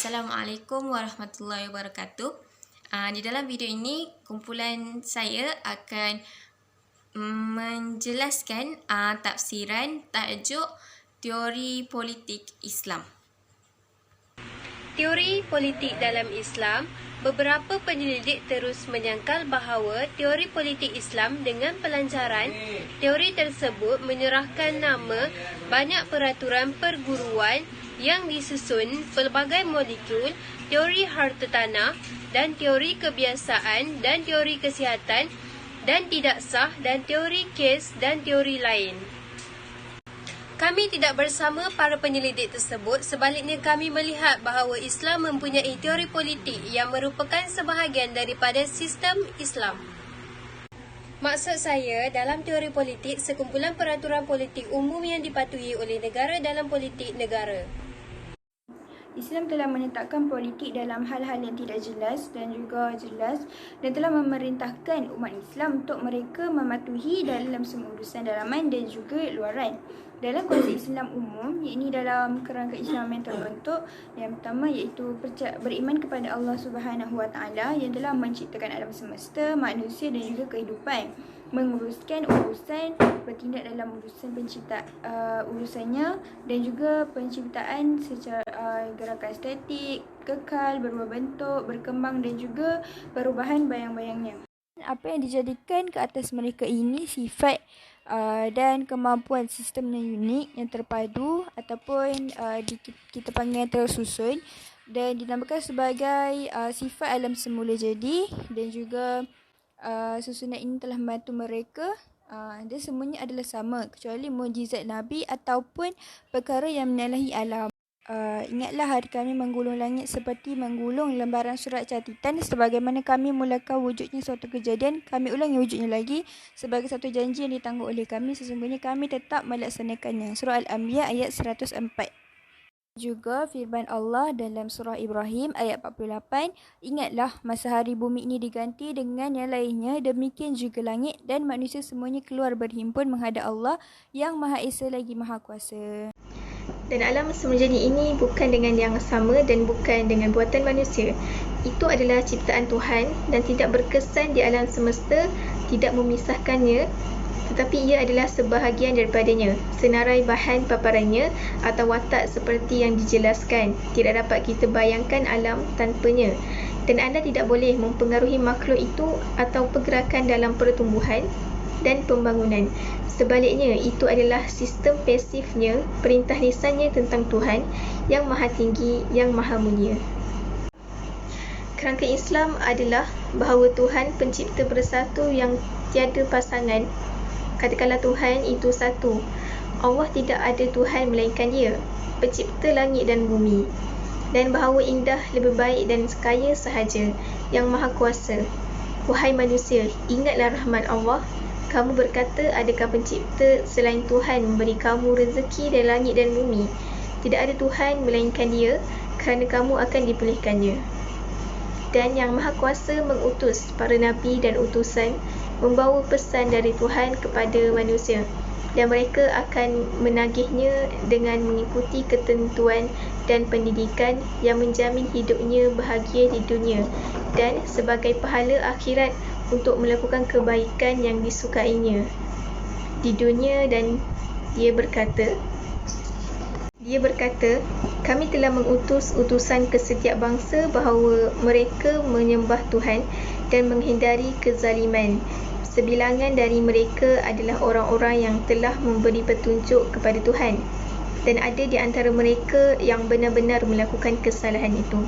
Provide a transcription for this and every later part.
Assalamualaikum warahmatullahi wabarakatuh. Di dalam video ini, kumpulan saya akan menjelaskan tafsiran tajuk teori politik Islam. Teori politik dalam Islam, beberapa penyelidik terus menyangkal bahawa teori politik Islam dengan pelancaran teori tersebut menyerahkan nama banyak peraturan perguruan yang disusun pelbagai molekul, teori harta tanah dan teori kebiasaan dan teori kesihatan dan tidak sah dan teori kes dan teori lain. Kami tidak bersama para penyelidik tersebut, sebaliknya kami melihat bahawa Islam mempunyai teori politik yang merupakan sebahagian daripada sistem Islam. Maksud saya, dalam teori politik, sekumpulan peraturan politik umum yang dipatuhi oleh negara dalam politik negara. Islam telah menetapkan politik dalam hal-hal yang tidak jelas dan juga jelas dan telah memerintahkan umat Islam untuk mereka mematuhi dalam semua urusan dalaman dan juga luaran. Dalam konsep Islam umum, iaitu dalam kerangka Islam yang terbentuk, yang pertama iaitu beriman kepada Allah Subhanahu Wa Taala yang telah menciptakan alam semesta, manusia dan juga kehidupan, menguruskan urusan, bertindak dalam urusan urusannya dan juga penciptaan secara gerakan estetik, kekal, berubah bentuk, berkembang dan juga perubahan bayang-bayangnya. Apa yang dijadikan ke atas mereka ini sifat dan kemampuan sistem yang unik, yang terpadu ataupun kita panggil tersusun dan dinamakan sebagai sifat alam semula jadi dan juga susunan ini telah membantu mereka dan semuanya adalah sama kecuali mukjizat Nabi ataupun perkara yang menyalahi alam. Ingatlah hari kami menggulung langit seperti menggulung lembaran surat catatan, sebagaimana kami mulakan wujudnya suatu kejadian, kami ulangi wujudnya lagi sebagai satu janji yang ditangguh oleh kami, sesungguhnya kami tetap melaksanakannya. Surah Al-Anbiya ayat 104. Juga firman Allah dalam surah Ibrahim ayat 48, ingatlah masa hari bumi ini diganti dengan yang lainnya, demikian juga langit dan manusia semuanya keluar berhimpun menghadap Allah yang Maha Esa lagi Maha Kuasa. Dan alam semula jadi ini bukan dengan yang sama dan bukan dengan buatan manusia. Itu adalah ciptaan Tuhan dan tidak berkesan di alam semesta, tidak memisahkannya, tetapi ia adalah sebahagian daripadanya. Senarai bahan paparannya atau watak seperti yang dijelaskan, tidak dapat kita bayangkan alam tanpanya. Dan anda tidak boleh mempengaruhi makhluk itu atau pergerakan dalam pertumbuhan dan pembangunan. Sebaliknya, itu adalah sistem pasifnya, perintah lisannya tentang Tuhan yang Maha Tinggi, yang Maha Mulia. Kerangka Islam adalah bahawa Tuhan pencipta bersatu yang tiada pasangan. Katakanlah Tuhan itu satu. Allah tidak ada Tuhan melainkan Dia, pencipta langit dan bumi. Dan bahawa indah lebih baik dan kaya sahaja, yang Maha Kuasa. Wahai manusia, ingatlah rahmat Allah. Kamu berkata, adakah pencipta selain Tuhan memberi kamu rezeki dari langit dan bumi? Tidak ada Tuhan melainkan Dia, kerana kamu akan dipilihkannya. Dan yang Maha Kuasa mengutus para nabi dan utusan, membawa pesan dari Tuhan kepada manusia. Dan mereka akan menagihnya dengan mengikuti ketentuan dan pendidikan yang menjamin hidupnya bahagia di dunia dan sebagai pahala akhirat untuk melakukan kebaikan yang disukainya di dunia. Dan dia berkata, kami telah mengutus utusan ke setiap bangsa bahawa mereka menyembah Tuhan dan menghindari kezaliman. Sebilangan dari mereka adalah orang-orang yang telah memberi petunjuk kepada Tuhan, dan ada di antara mereka yang benar-benar melakukan kesalahan itu.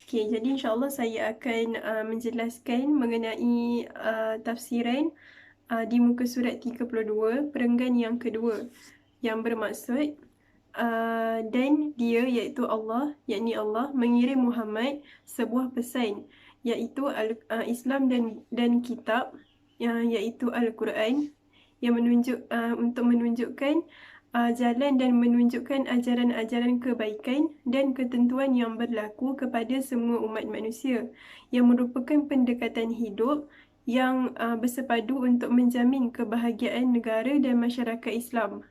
Okay, jadi insyaAllah saya akan menjelaskan mengenai tafsiran di muka surat 32, perenggan yang kedua, yang bermaksud dan dia iaitu Allah, yakni Allah mengirim Muhammad sebuah pesan, iaitu Islam dan kitab, iaitu Al-Quran, yang untuk menunjukkan jalan dan menunjukkan ajaran-ajaran kebaikan dan ketentuan yang berlaku kepada semua umat manusia, yang merupakan pendekatan hidup yang bersepadu untuk menjamin kebahagiaan negara dan masyarakat Islam.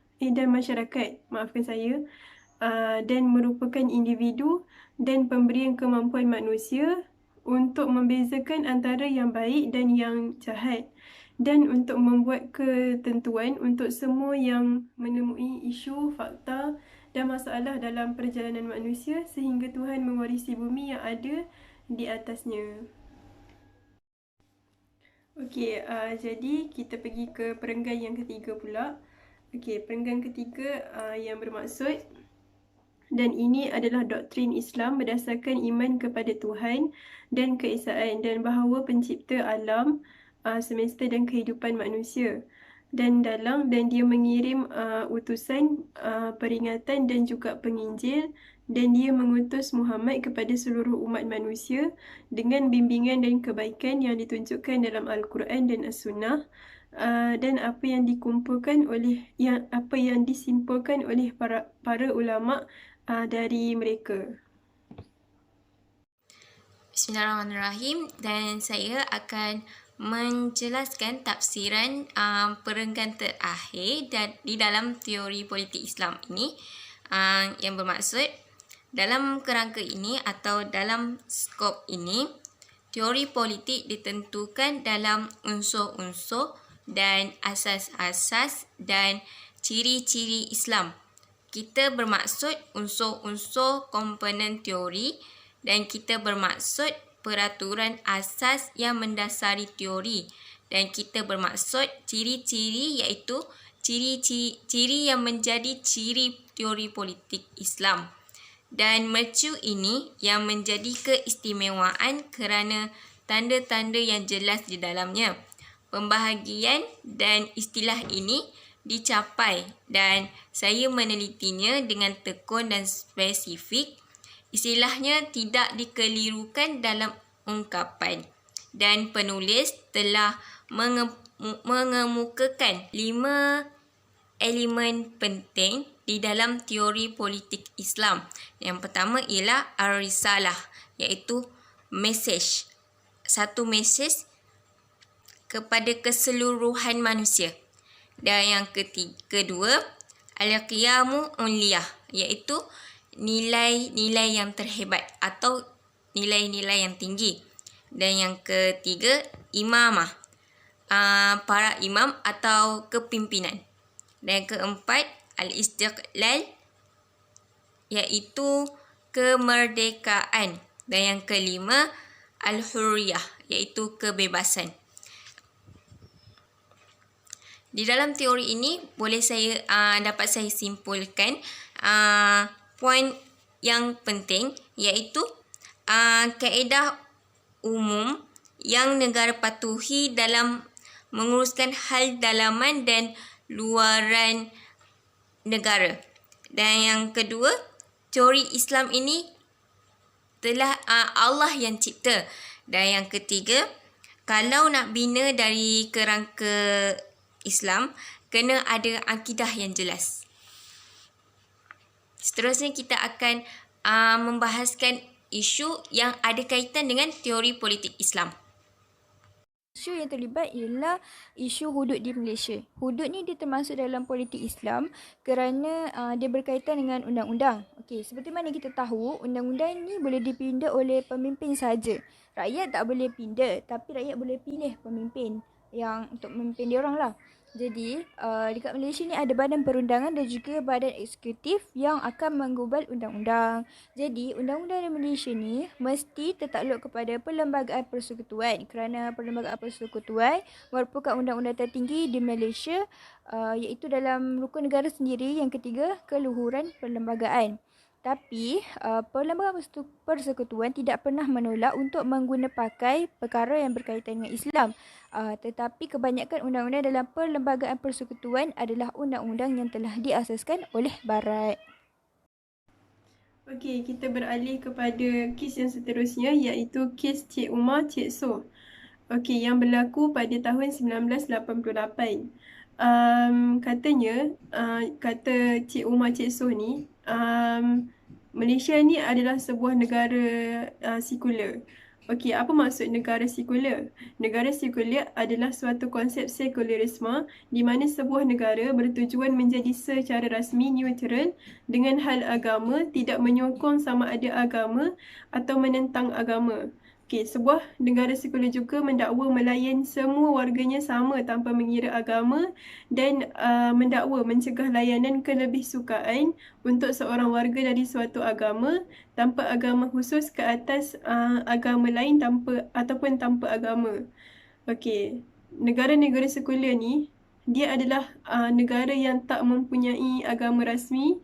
dan merupakan individu dan pemberian kemampuan manusia untuk membezakan antara yang baik dan yang jahat, dan untuk membuat ketentuan untuk semua yang menemui isu, fakta dan masalah dalam perjalanan manusia sehingga Tuhan mewarisi bumi yang ada di atasnya. Okey, jadi kita pergi ke perenggan yang ketiga pula. Okey, perenggan ketiga yang bermaksud, dan ini adalah doktrin Islam berdasarkan iman kepada Tuhan dan keesaan dan bahawa pencipta alam, semesta dan kehidupan manusia dan dia mengirim utusan, peringatan dan juga penginjil, dan dia mengutus Muhammad kepada seluruh umat manusia dengan bimbingan dan kebaikan yang ditunjukkan dalam Al-Quran dan As-Sunnah, dan apa yang disimpulkan oleh para ulama dari mereka. Bismillahirrahmanirrahim, dan saya akan menjelaskan tafsiran perenggan terakhir di dalam teori politik Islam ini, yang bermaksud dalam kerangka ini atau dalam skop ini, teori politik ditentukan dalam unsur-unsur dan asas-asas dan ciri-ciri Islam. Kita bermaksud unsur-unsur komponen teori dan kita bermaksud peraturan asas yang mendasari teori, dan kita bermaksud ciri-ciri iaitu ciri yang menjadi ciri teori politik Islam. Dan mercu ini yang menjadi keistimewaan kerana tanda-tanda yang jelas di dalamnya. Pembahagian dan istilah ini dicapai dan saya menelitinya dengan tekun dan spesifik. Istilahnya tidak dikelirukan dalam ungkapan, dan penulis telah mengemukakan 5 elemen penting di dalam teori politik Islam. Yang pertama ialah ar-risalah, iaitu mesej. Satu mesej kepada keseluruhan manusia. Dan yang kedua, al-qiyamu uliyah, iaitu nilai-nilai yang terhebat atau nilai-nilai yang tinggi. Dan yang ketiga, imamah, para imam atau kepimpinan. Dan yang keempat, al-istiqlal, iaitu kemerdekaan. Dan yang kelima, al-hurriyah, iaitu kebebasan. Di dalam teori ini dapat saya simpulkan poin yang penting, iaitu kaedah umum yang negara patuhi dalam menguruskan hal dalaman dan luaran negara. Dan yang kedua, teori Islam ini telah Allah yang cipta. Dan yang ketiga, kalau nak bina dari kerangka Islam, kena ada akidah yang jelas. Seterusnya kita akan membahaskan isu yang ada kaitan dengan teori politik Islam. Isu yang terlibat ialah isu hudud di Malaysia. Hudud ni dia termasuk dalam politik Islam kerana dia berkaitan dengan undang-undang. Okey, seperti mana kita tahu, undang-undang ni boleh dipinda oleh pemimpin saja. Rakyat tak boleh pinda, tapi rakyat boleh pilih pemimpin yang untuk memimpin dia orang lah. Jadi, dekat Malaysia ni ada badan perundangan dan juga badan eksekutif yang akan menggubal undang-undang. Jadi, undang-undang di Malaysia ni mesti tertakluk kepada Perlembagaan Persekutuan kerana Perlembagaan Persekutuan merupakan undang-undang tertinggi di Malaysia, iaitu dalam rukun negara sendiri yang ketiga, keluhuran perlembagaan. Tapi, Perlembagaan Persekutuan tidak pernah menolak untuk mengguna pakai perkara yang berkaitan dengan Islam. Tetapi kebanyakan undang-undang dalam Perlembagaan Persekutuan adalah undang-undang yang telah diasaskan oleh Barat. Okey, kita beralih kepada kes yang seterusnya, iaitu kes Cik Umar Cik Soh. Okey, yang berlaku pada tahun 1988. Katanya, kata Cik Umar Cik Soh ni, Malaysia ni adalah sebuah negara sekular. Okey, apa maksud negara sekular? Negara sekular adalah suatu konsep sekularisme di mana sebuah negara bertujuan menjadi secara rasmi neutral dengan hal agama, tidak menyokong sama ada agama atau menentang agama. Okey, sebuah negara sekular juga mendakwa melayan semua warganya sama tanpa mengira agama dan mendakwa mencegah layanan kelebihsukaan untuk seorang warga dari suatu agama tanpa agama khusus ke atas agama lain ataupun tanpa agama. Okey, negara-negara sekular ni dia adalah negara yang tak mempunyai agama rasmi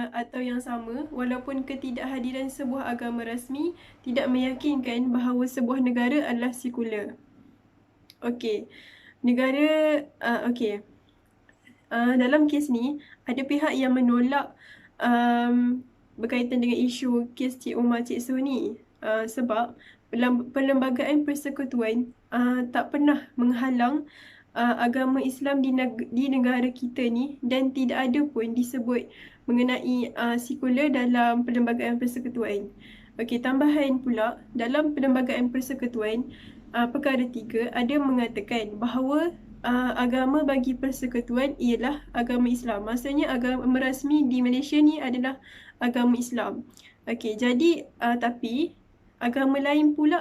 atau yang sama, walaupun ketidakhadiran sebuah agama rasmi tidak meyakinkan bahawa sebuah negara adalah sekular. Okey, dalam kes ni ada pihak yang menolak berkaitan dengan isu kes Cik Umar Cik Soh ni sebab perlembagaan persekutuan tak pernah menghalang agama Islam di negara kita ni dan tidak ada pun disebut mengenai sekular dalam perlembagaan persekutuan. Okey, tambahan pula dalam perlembagaan persekutuan perkara 3 ada mengatakan bahawa agama bagi persekutuan ialah agama Islam. Maksudnya agama rasmi di Malaysia ni adalah agama Islam. Okey, jadi tapi agama lain pun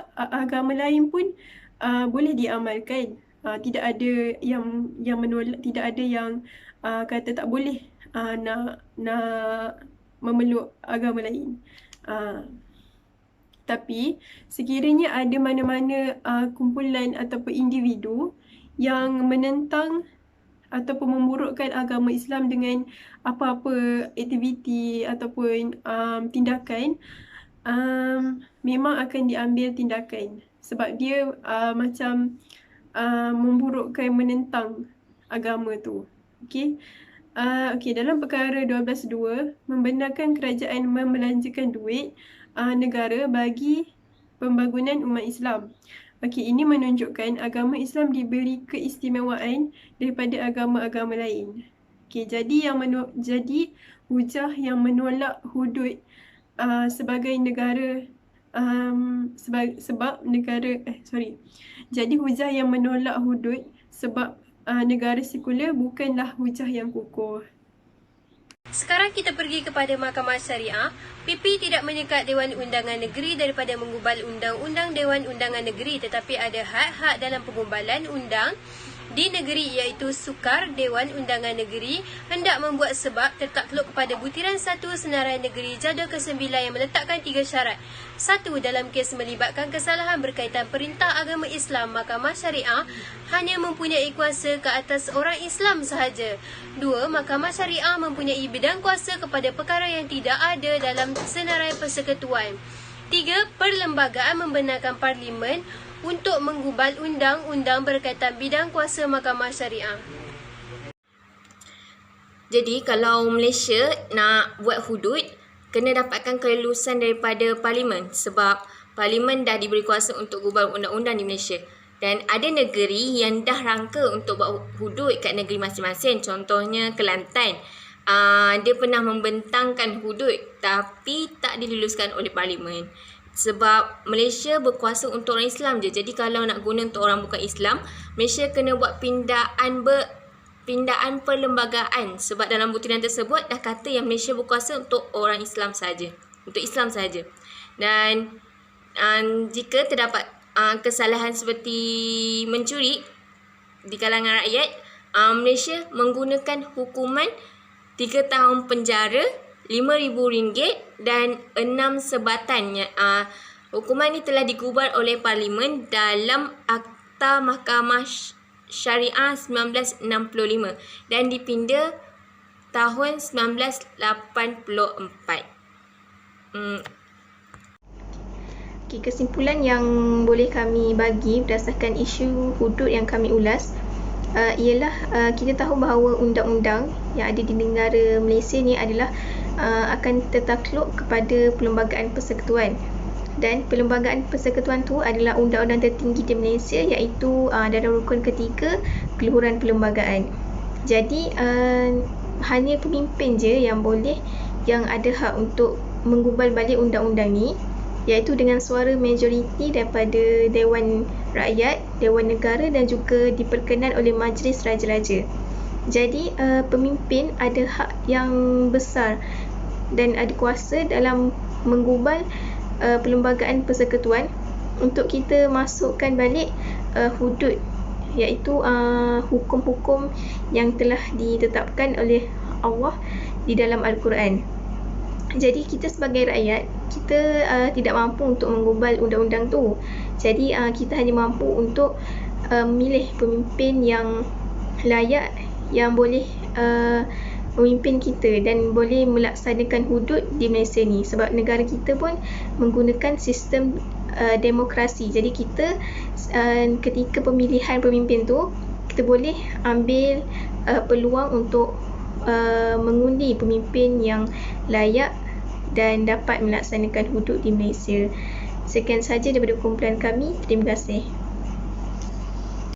boleh diamalkan. Tidak ada yang menolak, tidak ada yang kata tak boleh nak memeluk agama lain. Tapi sekiranya ada mana-mana kumpulan ataupun individu yang menentang ataupun memburukkan agama Islam dengan apa-apa aktiviti ataupun tindakan, memang akan diambil tindakan sebab dia macam memburukkan, menentang agama tu. Okey. Dalam perkara 12.2 membenarkan kerajaan membelanjakan duit negara bagi pembangunan umat Islam. Okey, ini menunjukkan agama Islam diberi keistimewaan daripada agama-agama lain. Okey, jadi hujah yang menolak hudud sebagai negara Jadi hujah yang menolak hudud sebab negara sekular bukanlah hujah yang kukuh. Sekarang kita pergi kepada Mahkamah Syariah. PP tidak menyekat Dewan Undangan Negeri daripada menggubal undang-undang Dewan Undangan Negeri, tetapi ada hak-hak dalam penggubalan undang di negeri iaitu sukar Dewan Undangan Negeri hendak membuat sebab tertakluk kepada butiran 1 Senarai Negeri Jadual ke-9 yang meletakkan 3 syarat. 1. Dalam kes melibatkan kesalahan berkaitan perintah agama Islam, Mahkamah Syariah hanya mempunyai kuasa ke atas orang Islam sahaja. 2. Mahkamah Syariah mempunyai bidang kuasa kepada perkara yang tidak ada dalam senarai persekutuan. 3. Perlembagaan membenarkan Parlimen untuk menggubal undang-undang berkaitan bidang kuasa Mahkamah Syariah. Jadi kalau Malaysia nak buat hudud, kena dapatkan kelulusan daripada Parlimen sebab Parlimen dah diberi kuasa untuk gubal undang-undang di Malaysia. Dan ada negeri yang dah rangka untuk buat hudud kat negeri masing-masing. Contohnya Kelantan. Dia pernah membentangkan hudud tapi tak diluluskan oleh Parlimen. Sebab Malaysia berkuasa untuk orang Islam je. Jadi kalau nak guna untuk orang bukan Islam, Malaysia kena buat pindaan perlembagaan. Sebab dalam butiran tersebut dah kata yang Malaysia berkuasa untuk orang Islam saja, untuk Islam saja. Dan jika terdapat kesalahan seperti mencuri di kalangan rakyat, Malaysia menggunakan hukuman 3 tahun penjara, RM5,000 dan 6 sebatan. Hukuman ini telah digubal oleh Parlimen dalam Akta Mahkamah Syariah 1965 dan dipinda tahun 1984. Kesimpulan yang boleh kami bagi berdasarkan isu hudud yang kami ulas ialah kita tahu bahawa undang-undang yang ada di negara Malaysia ni adalah akan tertakluk kepada Perlembagaan Persekutuan, dan Perlembagaan Persekutuan tu adalah undang-undang tertinggi di Malaysia iaitu dalam rukun ketiga keluhuran perlembagaan. Jadi hanya pemimpin je yang ada hak untuk menggubal balik undang-undang ni, iaitu dengan suara majoriti daripada Dewan Rakyat, Dewan Negara dan juga diperkenan oleh Majlis Raja-Raja. Jadi pemimpin ada hak yang besar dan ada kuasa dalam menggubal perlembagaan persekutuan untuk kita masukkan balik hudud, iaitu hukum-hukum yang telah ditetapkan oleh Allah di dalam Al-Quran. Jadi kita sebagai rakyat, kita tidak mampu untuk menggubal undang-undang tu. Jadi kita hanya mampu untuk memilih pemimpin yang layak, yang boleh memimpin kita dan boleh melaksanakan hudud di Malaysia ni, sebab negara kita pun menggunakan sistem demokrasi. Jadi kita ketika pemilihan pemimpin tu, kita boleh ambil peluang untuk mengundi pemimpin yang layak dan dapat melaksanakan hudud di Malaysia. Sekian sahaja daripada kumpulan kami. Terima kasih.